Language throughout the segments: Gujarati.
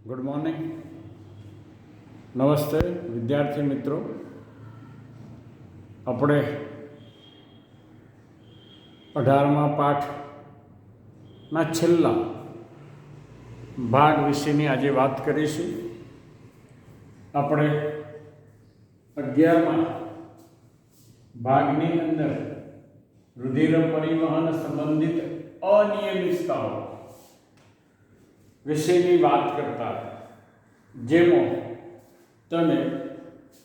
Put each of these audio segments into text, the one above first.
ગુડ મોર્નિંગ, નમસ્તે વિદ્યાર્થી મિત્રો. આપણે 18મા પાઠના છેલ્લા ભાગ વિશેની આજે વાત કરીશું. આપણે 11મા ભાગની અંદર રુધિર પરિવહન સંબંધિત અનિયમિતતાઓ વિશેની વાત કરતા હતા, જેમાં તમે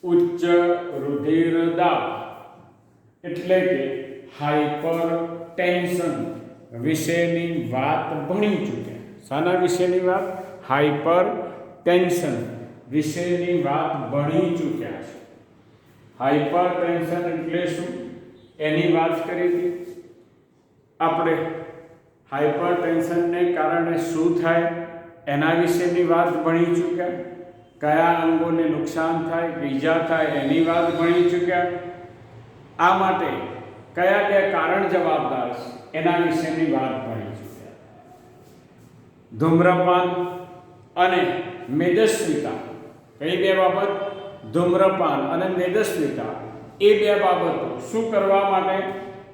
ઉચ્ચ રુધિર દાબ એટલે કે હાઇપર ટેન્શન વિશેની વાત ભણી ચૂક્યા. શાના વિશેની વાત? હાઇપર ટેન્શન વિશેની વાત ભણી ચૂક્યા છે. હાઇપર ટેન્શન એટલે શું એની વાત કરી હતી આપણે. હાઇપર ટેન્શનને કારણે શું થાય એના વિશેની વાત ભણી ચૂક્યા. કયા અંગોને નુકસાન થાય, ઈજા થાય એની વાત ભણી ચૂક્યા. આ માટે કયા કયા કારણ જવાબદાર છે એના વિશેની વાત ભણી ચૂક્યા. ધૂમ્રપાન અને મેદસ્વીતા, કઈ બે બાબત? ધૂમ્રપાન અને મેદસ્વીતા, એ બે બાબતો શું કરવા માટે?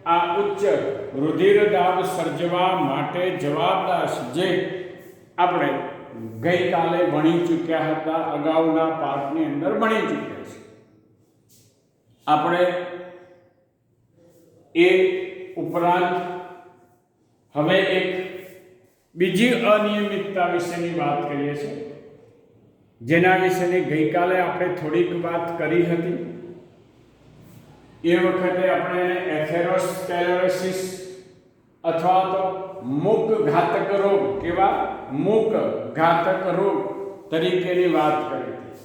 આ ઉચ્ચ રુધિર દાબ સર્જવા માટે જવાબદાર છે, જે આપણે ગઈકાલે ભણી ચૂક્યા હતા, અગાઉના પાઠની અંદર ભણી ચૂક્યા છે. આપણે એ ઉપરાંત હવે એક બીજી અનિયમિતતા વિશેની વાત કરીએ છીએ, જેના વિશેની ગઈકાલે આપણે થોડીક વાત કરી હતી. એ વખતે આપણે એથેરોસ્ક્લેરોસિસ અથવા તો મૂક ઘાતક રોગ, કેવા? મૂક ઘાતક રોગ તરીકેની વાત કરી હતી.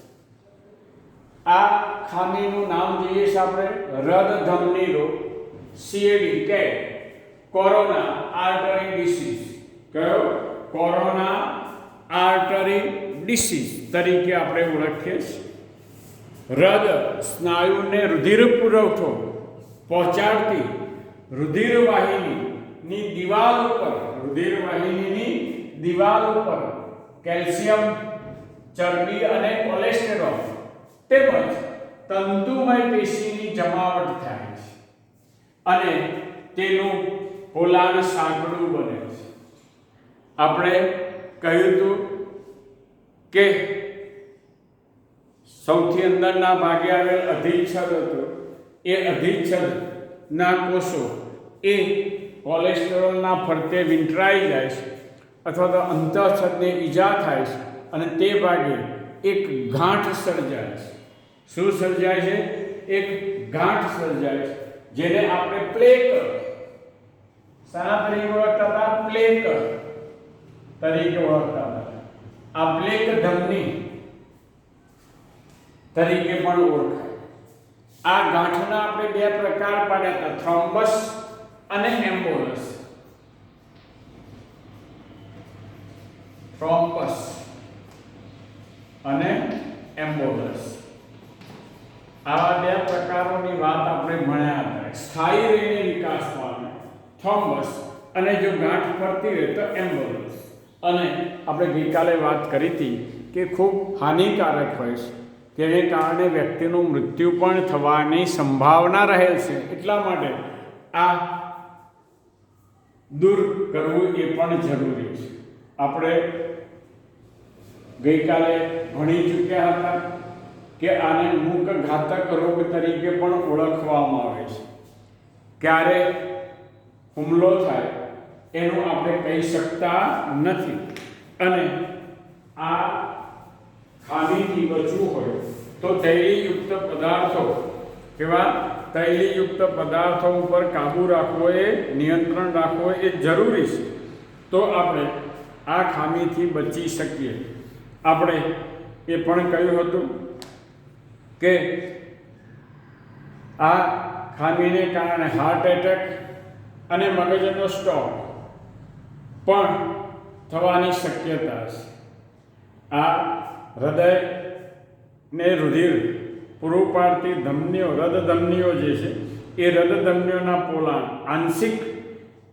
આ ખામીનું નામ જોઈએ છે આપણે હૃદધમની રોગ, CAD કે કોરોના આર્ટરી ડિસીઝ. કયો? કોરોના આર્ટરી ડિસીઝ તરીકે આપણે ઓળખીએ છીએ. હૃદય સ્નાયુને રુધિર પુરવઠો પહોંચાડતી રુધિરવાહિનીની દિવાલ ઉપર કેલ્શિયમ, ચરબી અને કોલેસ્ટેરોલ તેમજ તંતુમય પેશીની જમાવટ થાય છે અને તેનું પોલાણ સાંકડું બને છે. આપણે કહ્યું હતું કે સૌથી અંદરના ભાગે આવેલ અધિચ્છદ હતો, એ અધિચ્છદના કોષો એ કોલેસ્ટેરોલના ફરતે વીંટળાઈ જાય છે અથવા તો અંતઃછદને ઈજા થાય છે અને તે ભાગે એક ગાંઠ સર્જાય છે. શું સર્જાય છે? એક ગાંઠ સર્જાય છે, જેને આપણે પ્લેક, શાના તરીકે ઓળખતા હતા? પ્લેક તરીકે ઓળખતા હતા. આ પ્લેક ધમની તરીકે પણ ઓળખાય. આ ગાંઠના આપણે બે પ્રકાર પાડ્યા હતા, થ્રોમ્બસ અને એમ્બોલસ. થ્રોમ્બસ અને એમ્બોલસ, આવા બે પ્રકારોની વાત આપણે ભણ્યા હતા. સ્થાયી રહીને વિકાસ પામે થ્રોમ્બસ, અને જો ગાંઠ ફરતી રહે તો એમ્બોલસ. અને આપણે ગઈકાલે વાત કરી હતી કે ખૂબ હાનિકારક હોય છે, તેને કારણે વ્યક્તિનું મૃત્યુ પણ થવાની સંભાવના રહેલ છે. એટલા માટે આ દૂર કરવું એ પણ જરૂરી છે. આપણે ગઈકાલે ભણી ચૂક્યા હતા કે આને મૂક ઘાતક રોગ તરીકે પણ ઓળખવામાં આવે છે. ક્યારે હુમલો થાય એનું આપણે કહી શકતા નથી, અને આ ખામીથી બચવું હોય તો તૈલીયુક્ત પદાર્થો, કેવા? તૈલીયુક્ત પદાર્થો ઉપર કાબૂ રાખવો, એ નિયંત્રણ રાખવો એ જરૂરી છે. તો આપણે આ ખામીથી બચી શકીએ. આપણે એ પણ કહ્યું હતું કે આ ખામીને કારણે હાર્ટ એટેક અને મગજનો સ્ટ્રોક પણ થવાની શક્યતા છે. આ હૃદયને રુધિર પૂરું પાડતી ધમનીઓ, હૃદધમનીઓ જે છે, એ હૃદધમનીઓના પોલાણ આંશિક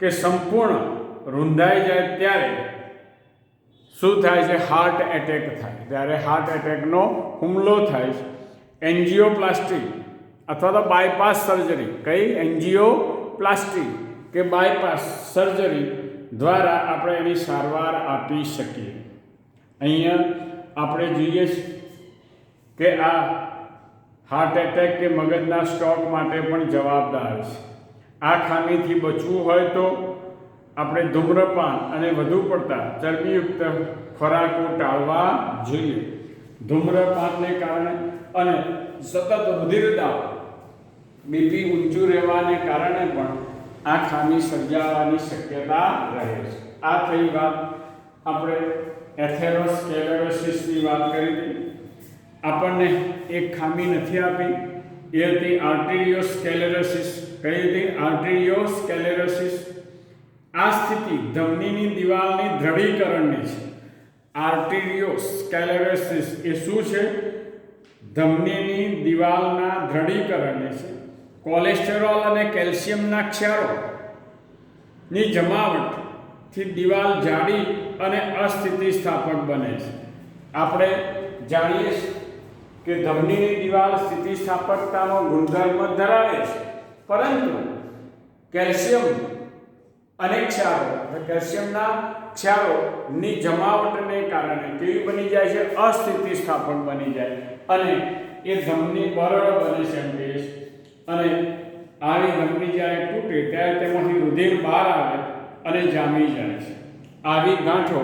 કે સંપૂર્ણ રૂંધાઈ જાય ત્યારે શું થાય છે? હાર્ટ એટેક થાય. ત્યારે હાર્ટ એટેકનો હુમલો થાય છે. એન્જિયોપ્લાસ્ટી અથવા તો બાયપાસ સર્જરી. કઈ? એન્જિયોપ્લાસ્ટી કે બાયપાસ સર્જરી દ્વારા આપણે એની સારવાર આપી શકીએ. અહીંયા આપણે જોઈએ કે આ હાર્ટ એટેક કે મગજના સ્ટ્રોક માટે પણ જવાબદાર છે. આ ખામીથી બચવું હોય તો આપણે ધૂમ્રપાન અને વધુ પડતા ચરબીયુક્ત ખોરાકો ટાળવા જોઈએ. ધૂમ્રપાનને કારણે અને સતત રુધિર દાબ, બીપી ઊંચું રહેવાને કારણે પણ આ ખામી સર્જાવાની શક્યતા રહે છે. આ થઈ વાત આપણે એથેરોસ્ક્લેરોસિસની વાત કરી હતી. આપણને એક ખામી નથી આપી, એ હતી આર્ટેરિયોસ્ક્લેરોસિસ. કઈ હતી? આર્ટેરિયોસ્ક્લેરોસિસ. આ સ્થિતિ ધમનીની દિવાલની દ્રઢીકરણની છે. આર્ટેરિયોસ્ક્લેરોસિસ એ શું છે? ધમનીની દિવાલના દ્રઢીકરણની છે. કોલેસ્ટેરોલ અને કેલ્શિયમના ક્ષારોની જમાવટથી દિવાલ જાડી અને અસ્થિતિસ્થાપક બને છે. આપણે જાણીએ છીએ કે ધમનીની દિવાલ સ્થિતિસ્થાપકતાનો ગુણધર્મ ધરાવે છે, પરંતુ કેલ્શિયમ અને કેલ્શિયમના ક્ષારોની જમાવટને કારણે કેવી બની જાય છે? અસ્થિતિસ્થાપક બની જાય અને એ ધમની બરડ બને છે એમ કહીએ છીએ. અને આવી ધમની જ્યારે તૂટે ત્યારે તેમાંથી રુધિર બહાર આવે અને જામી જાય છે. આવી ગાંઠો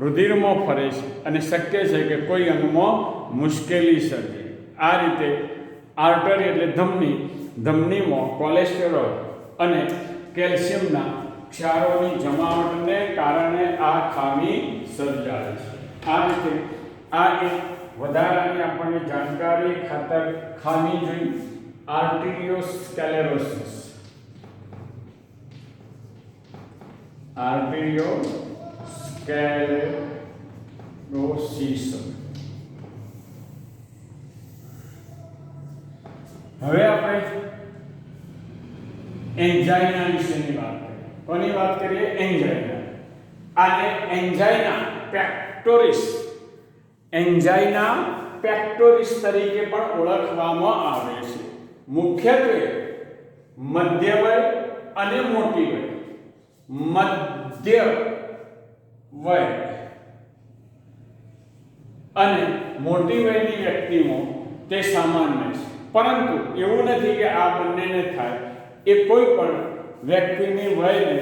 રુધિરમાં ફરે છે અને શક્ય છે કે કોઈ અંગમાં મુશ્કેલી સર્જે. આ રીતે આર્ટરી એટલે ધમનીમાં કોલેસ્ટેરોલ અને કેલ્શિયમના ક્ષારોની જમાવટને કારણે આ ખામી સર્જાય છે. આ રીતે આ એક વધારાની આપણને જાણકારી ખાતર ખામી જોઈ. આર્ટેરિયોસ્ક્લેરોસિસ. હવે આપણે એન્જાઇના વિશેની વાત કરીએ. કોની વાત કરીએ? એન્જાઇના. આને એન્જાઇના પેક્ટોરિસ તરીકે પણ ઓળખવામાં આવે છે. મુખ્યત્વે મધ્ય વય અને મોટી વય. મધ્ય વય અને મોટી વયની વ્યક્તિમાં તે સામાન્ય છે, પરંતુ એવું નથી કે આ બંનેને થાય. એ કોઈ પણ વ્યક્તિની વયને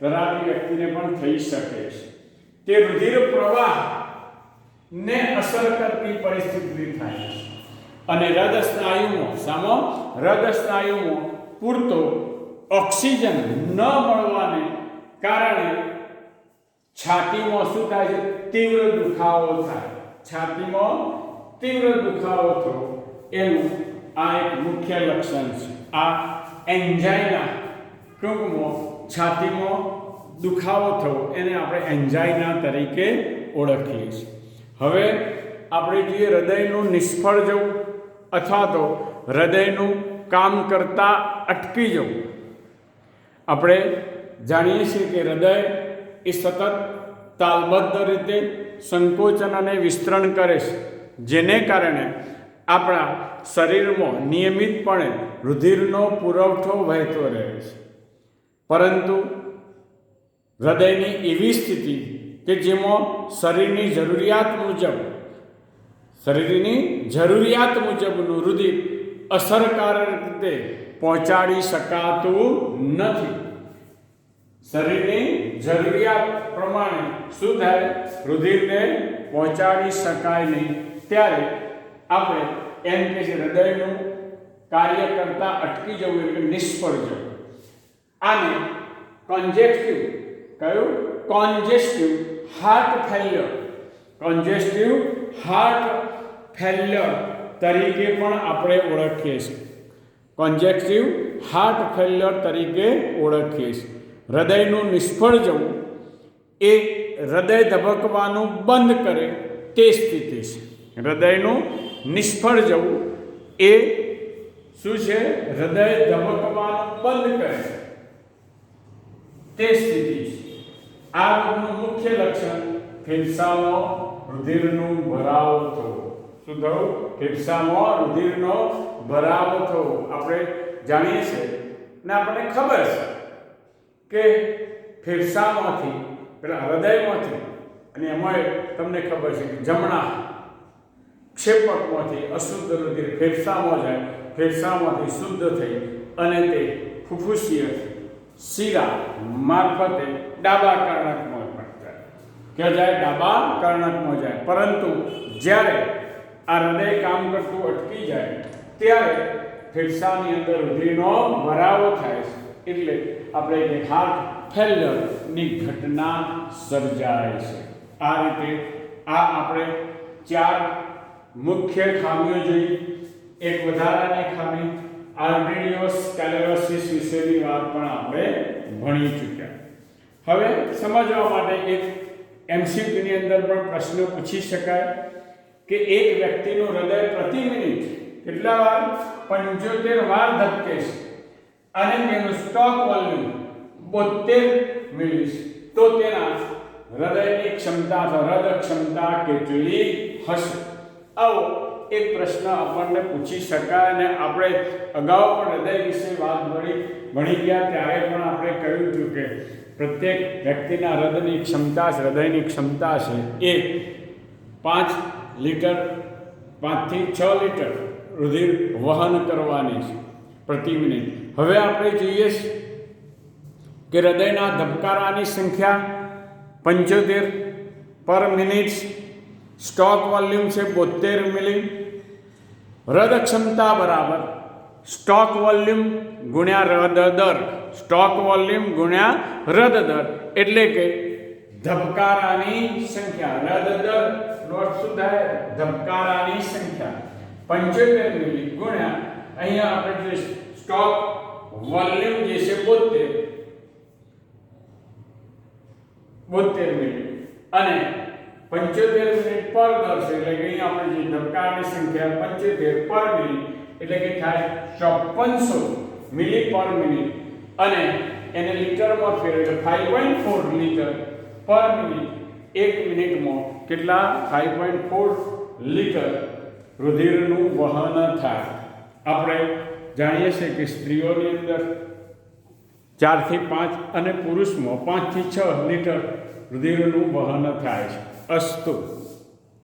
ધરાવતી વ્યક્તિને પણ થઈ શકે છે. તે રુધિર પ્રવાહને અસર કરતી પરિસ્થિતિ થાય છે અને હૃદય સ્નાયુમાં પૂરતો ઓક્સિજન ન મળવાને કારણે છાતીમાં શું થાય છે? તીવ્ર દુખાવો થાય. છાતીમાં તીવ્ર દુખાવો થવો એનું આ એક મુખ્ય લક્ષણ છે. આ એન્જાઇના, ટૂંકમાં છાતીમાં દુખાવો થવો, એને આપણે એન્જાઇના તરીકે ઓળખીએ છીએ. હવે આપણે જોઈએ હૃદયનું નિષ્ફળ જવું અથવા તો હૃદયનું કામ કરતા અટકી જવું. આપણે જાણીએ છીએ કે હૃદય એ સતત તાલબદ્ધ રીતે સંકોચન અને વિસ્તરણ કરે છે, જેને કારણે આપણા શરીરમાં નિયમિતપણે રુધિરનો પુરવઠો વહેતો રહે છે. પરંતુ હૃદયની એવી સ્થિતિ કે જેમાં શરીરની જરૂરિયાત મુજબનું રુધિર અસરકારક રીતે પહોંચાડી શકાતું નથી. શરીરની જરૂરિયાત પ્રમાણે શું થાય? રુધિરને પહોંચાડી શકાય નહીં. ત્યારે આપણે એમ કે છે હૃદયનું કાર્ય કરતા અટકી જવું એટલે નિષ્ફળ જવું. આને કોન્જેસ્ટિવ હાર્ટ ફેલ્યોર તરીકે પણ આપણે ઓળખીએ છીએ. કોન્જેસ્ટિવ હાર્ટ ફેલ્યોર તરીકે ઓળખીએ છીએ. હૃદયનું નિષ્ફળ જવું એ હૃદય ધબકવાનું બંધ કરે તે સ્થિતિ છે. હૃદયનું નિષ્ફળ જવું એ શું છે? હૃદય ધબકવાનું બંધ કરે તે સ્થિતિ છે. આ રોગનું મુખ્ય લક્ષણ ફેફસામાં રુધિરનું ભરાવો થવો. શું થવું? ફેફસામાં રુધિરનો ભરાવો થવો. આપણે જાણીએ છીએ ને આપણને ખબર છે કે ફેફસામાંથી પેલા હૃદયમાંથી અને એમાં તમને ખબર છે કે જમણા ક્ષેપકમાંથી અશુદ્ધ રુધિર ફેફસામાં જાય, ફેફસામાંથી શુદ્ધ થઈ અને તે ફુફુસીય શિરા મારફતે ડાબા કર્ણકમાં જાય. ક્યાં જાય? ડાબા કર્ણકમાં જાય. પરંતુ જ્યારે આ હૃદય કામ કરતું અટકી જાય ત્યારે ફેફસાની અંદર રુધિરનો ભરાવો થાય છે, એટલે આપણે હાર્ટ ફેલ્યરની ઘટના સર્જાય છે. આ રીતે આ આપણે 4 મુખ્ય ખામીઓ જોઈ. એક વધારાની ખામી આર્ટેરિયોસ્ક્લેરોસિસ વિશેની વાત પણ આપણે ભણી ચૂક્યા. હવે સમજવા માટે એક એમસીક્યુની અંદર પણ પ્રશ્ન પૂછી શકાય કે એક વ્યક્તિનું હૃદય પ્રતિ મિનિટ કેટલા વાર? 75 વાર ધબકે છે અને તેનું સ્ટોક વોલ્યુમ 72 મિલી છે. તો તેના હૃદયની ક્ષમતા અથવા હૃદય ક્ષમતા કેટલી હશે? આવો એક પ્રશ્ન આપણને પૂછી શકાય. અને આપણે અગાઉ પણ હૃદય વિશે વાત ભણી ગયા ત્યારે પણ આપણે કહ્યું હતું કે પ્રત્યેક વ્યક્તિના હૃદયની ક્ષમતા છે એ 5 લીટર 5 થી 6 લીટર રુધિર વહન કરવાની છે પ્રતિ મિનિટ. હવે આપણે જોઈએ કે હૃદયના ધબકારાની સંખ્યા 75 પર મિનિટ, સ્ટોક વોલ્યુમ છે 72 મિલી. હૃદય ક્ષમતા બરાબર સ્ટોક વોલ્યુમ ગુણ્યા હૃદય દર, સ્ટોક વોલ્યુમ ગુણ્યા હૃદય દર, એટલે કે ધબકારાની સંખ્યા. હૃદય દર નોટ શું થાય? ધબકારાની સંખ્યા 75 મિલી ગુણ્યા અહીંયા આપણે જે સ્ટોક વોલ્યુમ જે છે 72 મિલી અને 75 મિનિટ પર દર છે, એટલે કે અહીંયા આપણે જે ધબકારની સંખ્યા 75 પર મિનિટ એટલે કે થાય 5400 મિલી પર મિનિટ અને એને લીટરમાં ફેરવીએ 5.4 લીટર પર મિનિટ. 1 મિનિટમાં કેટલા? 5.4 લીટર રુધિરનું વહન થાય. આપણે જાણીએ છીએ કે સ્ત્રીઓની અંદર 4 થી 5 અને પુરુષમાં 5 થી 6 લીટર રુધિરનું વહન થાય છે. અસ્તુ.